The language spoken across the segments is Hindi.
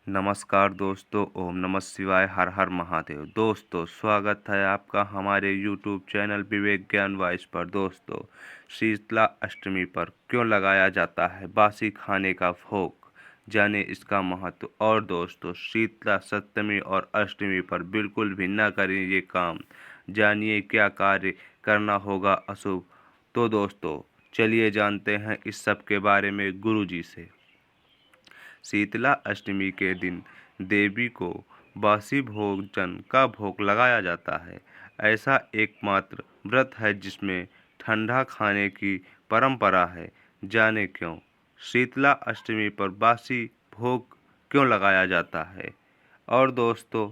नमस्कार दोस्तों, ओम नमः शिवाय, हर हर महादेव। दोस्तों, स्वागत है आपका हमारे यूट्यूब चैनल विवेक ज्ञान वॉइस पर। दोस्तों, शीतला अष्टमी पर क्यों लगाया जाता है बासी खाने का भोग, जाने इसका महत्व। और दोस्तों, शीतला सप्तमी और अष्टमी पर बिल्कुल भी न करें ये काम, जानिए क्या कार्य करना होगा अशुभ। तो दोस्तों, चलिए जानते हैं इस सब के बारे में गुरु जी से। शीतला अष्टमी के दिन देवी को बासी भोजन का भोग लगाया जाता है। ऐसा एकमात्र व्रत है जिसमें ठंडा खाने की परंपरा है। जाने क्यों शीतला अष्टमी पर बासी भोग क्यों लगाया जाता है। और दोस्तों,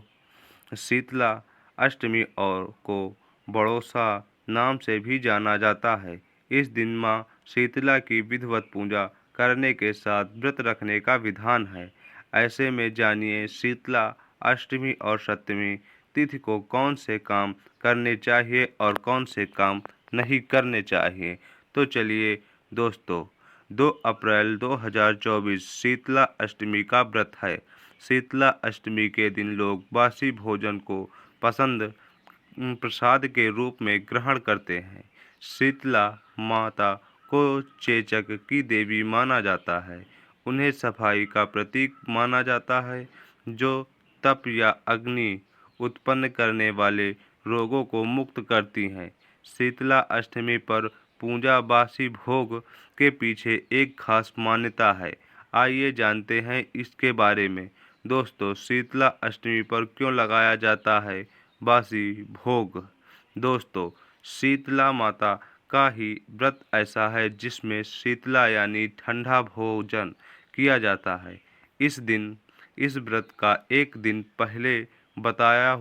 शीतला अष्टमी और को बड़ोसा नाम से भी जाना जाता है। इस दिन माँ शीतला की विधिवत पूजा करने के साथ व्रत रखने का विधान है। ऐसे में जानिए शीतला अष्टमी और सप्तमी तिथि को कौन से काम करने चाहिए और कौन से काम नहीं करने चाहिए। तो चलिए दोस्तों, 2 अप्रैल 2024 शीतला अष्टमी का व्रत है। शीतला अष्टमी के दिन लोग बासी भोजन को पसंद प्रसाद के रूप में ग्रहण करते हैं। शीतला माता को चेचक की देवी माना जाता है। उन्हें सफाई का प्रतीक माना जाता है, जो तप या अग्नि उत्पन्न करने वाले रोगों को मुक्त करती हैं। शीतला अष्टमी पर पूजा बासी भोग के पीछे एक खास मान्यता है। आइए जानते हैं इसके बारे में। दोस्तों, शीतला अष्टमी पर क्यों लगाया जाता है बासी भोग। दोस्तों, शीतला माता का ही व्रत ऐसा है जिसमें शीतला यानी ठंडा भोजन किया जाता है। इस दिन इस व्रत का एक दिन पहले बनाया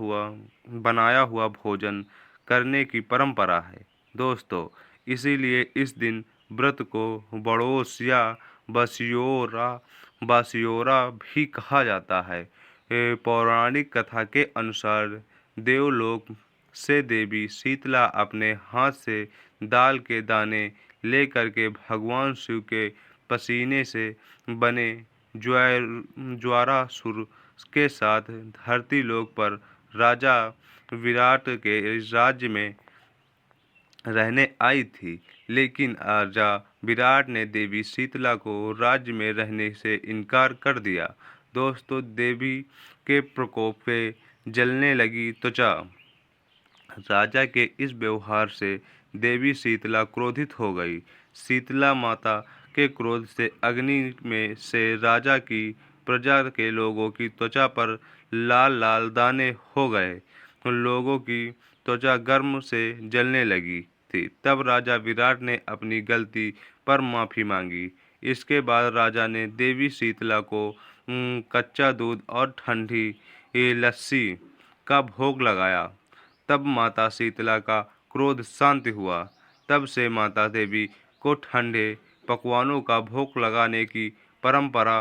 हुआ भोजन करने की परंपरा है। दोस्तों, इसीलिए इस दिन व्रत को बड़ोस या बसियोरा बासियोरा भी कहा जाता है। पौराणिक कथा के अनुसार देवलोक से देवी शीतला अपने हाथ से दाल के दाने लेकर के भगवान शिव के पसीने से बने ज्वारासुर के साथ धरती लोक पर राजा विराट के राज्य में रहने आई थी। लेकिन राजा विराट ने देवी शीतला को राज्य में रहने से इनकार कर दिया। दोस्तों, देवी के प्रकोप से जलने लगी त्वचा। राजा के इस व्यवहार से देवी शीतला क्रोधित हो गई। शीतला माता के क्रोध से अग्नि में से राजा की प्रजा के लोगों की त्वचा पर लाल लाल दाने हो गए। उन लोगों की त्वचा गर्म से जलने लगी थी। तब राजा विराट ने अपनी गलती पर माफी मांगी। इसके बाद राजा ने देवी शीतला को कच्चा दूध और ठंडी लस्सी का भोग लगाया। तब माता शीतला का क्रोध शांत हुआ। तब से माता देवी को ठंडे पकवानों का भोग लगाने की परंपरा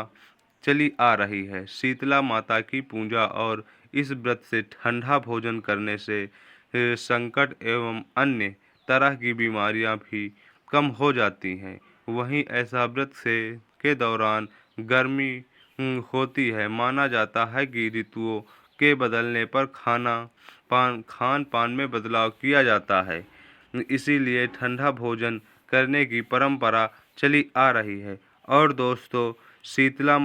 चली आ रही है। शीतला माता की पूजा और इस व्रत से ठंडा भोजन करने से संकट एवं अन्य तरह की बीमारियां भी कम हो जाती हैं। वहीं ऐसा व्रत से के दौरान गर्मी होती है। माना जाता है कि ऋतुओं के बदलने पर खान पान में बदलाव किया जाता है। इसीलिए ठंडा भोजन करने की परंपरा चली आ रही है। और दोस्तों, शीतला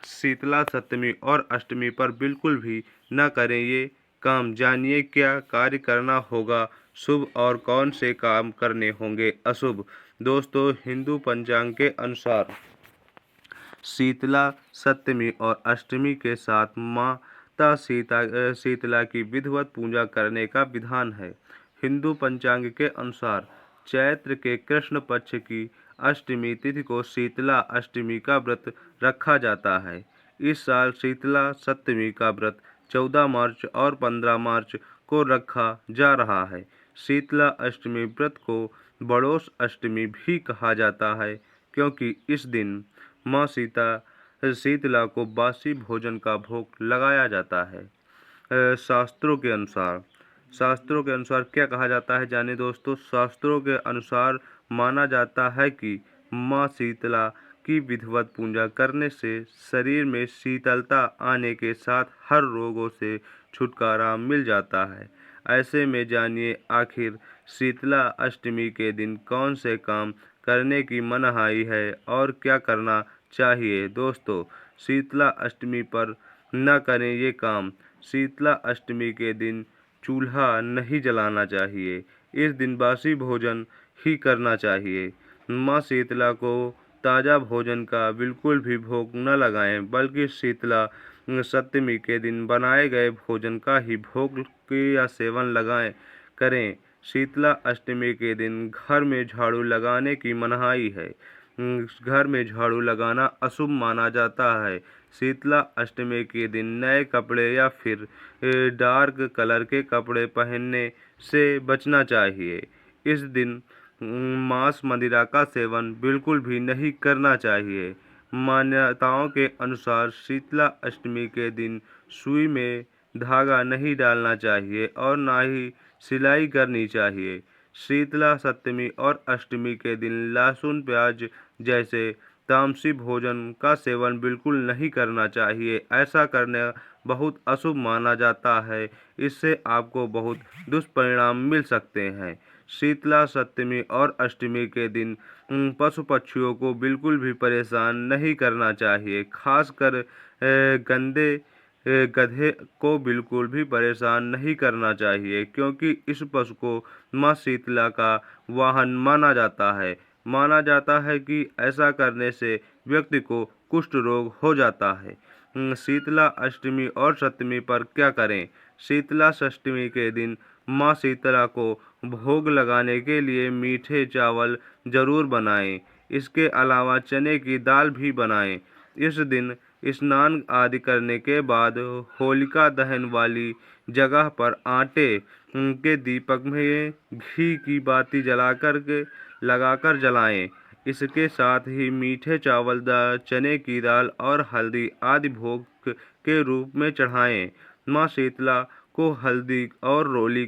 शीतला सप्तमी और अष्टमी पर बिल्कुल भी न करें ये काम, जानिए क्या कार्य करना होगा शुभ और कौन से काम करने होंगे अशुभ। दोस्तों, हिंदू पंचांग के अनुसार शीतला सप्तमी और अष्टमी के साथ माता शीतला की विधिवत पूजा करने का विधान है। हिंदू पंचांग के अनुसार चैत्र के कृष्ण पक्ष की अष्टमी तिथि को शीतला अष्टमी का व्रत रखा जाता है। इस साल शीतला सप्तमी का व्रत 14 मार्च और 15 मार्च को रखा जा रहा है। शीतला अष्टमी व्रत को बड़ोस अष्टमी भी कहा जाता है, क्योंकि इस दिन माँ शीतला को बासी भोजन का भोग लगाया जाता है। शास्त्रों के अनुसार क्या कहा जाता है, जाने दोस्तों। शास्त्रों के अनुसार माना जाता है कि माँ शीतला की विधिवत पूजा करने से शरीर में शीतलता आने के साथ हर रोगों से छुटकारा मिल जाता है। ऐसे में जानिए आखिर शीतला अष्टमी के दिन कौन से काम करने की मनाही है और क्या करना चाहिए। दोस्तों, शीतला अष्टमी पर न करें ये काम। शीतला अष्टमी के दिन चूल्हा नहीं जलाना चाहिए। इस दिन बासी भोजन ही करना चाहिए। माँ शीतला को ताज़ा भोजन का बिल्कुल भी भोग न लगाएं, बल्कि शीतला सप्तमी के दिन बनाए गए भोजन का ही भोग या सेवन करें। शीतला अष्टमी के दिन घर में झाड़ू लगाने की मनाही है। घर में झाड़ू लगाना अशुभ माना जाता है। शीतला अष्टमी के दिन नए कपड़े या फिर डार्क कलर के कपड़े पहनने से बचना चाहिए। इस दिन मांस मदिरा का सेवन बिल्कुल भी नहीं करना चाहिए। मान्यताओं के अनुसार शीतला अष्टमी के दिन सुई में धागा नहीं डालना चाहिए और ना ही सिलाई करनी चाहिए। शीतला सप्तमी और अष्टमी के दिन लहसुन प्याज जैसे तामसी भोजन का सेवन बिल्कुल नहीं करना चाहिए। ऐसा करना बहुत अशुभ माना जाता है। इससे आपको बहुत दुष्परिणाम मिल सकते हैं। शीतला सप्तमी और अष्टमी के दिन पशु पक्षियों को बिल्कुल भी परेशान नहीं करना चाहिए। खासकर गंदे गधे को बिल्कुल भी परेशान नहीं करना चाहिए, क्योंकि इस पशु को माँ शीतला का वाहन माना जाता है। माना जाता है कि ऐसा करने से व्यक्ति को कुष्ठ रोग हो जाता है। शीतला अष्टमी और सप्तमी पर क्या करें। शीतला षष्ठी के दिन माँ शीतला को भोग लगाने के लिए मीठे चावल जरूर बनाएं। इसके अलावा चने की दाल भी बनाएं। इस दिन स्नान आदि करने के बाद होलिका दहन वाली जगह पर आटे के दीपक में घी की बाती लगाकर जलाएं। इसके साथ ही मीठे चावल, चने की दाल और हल्दी आदि भोग के रूप में चढ़ाएं। माँ शीतला को हल्दी और रोली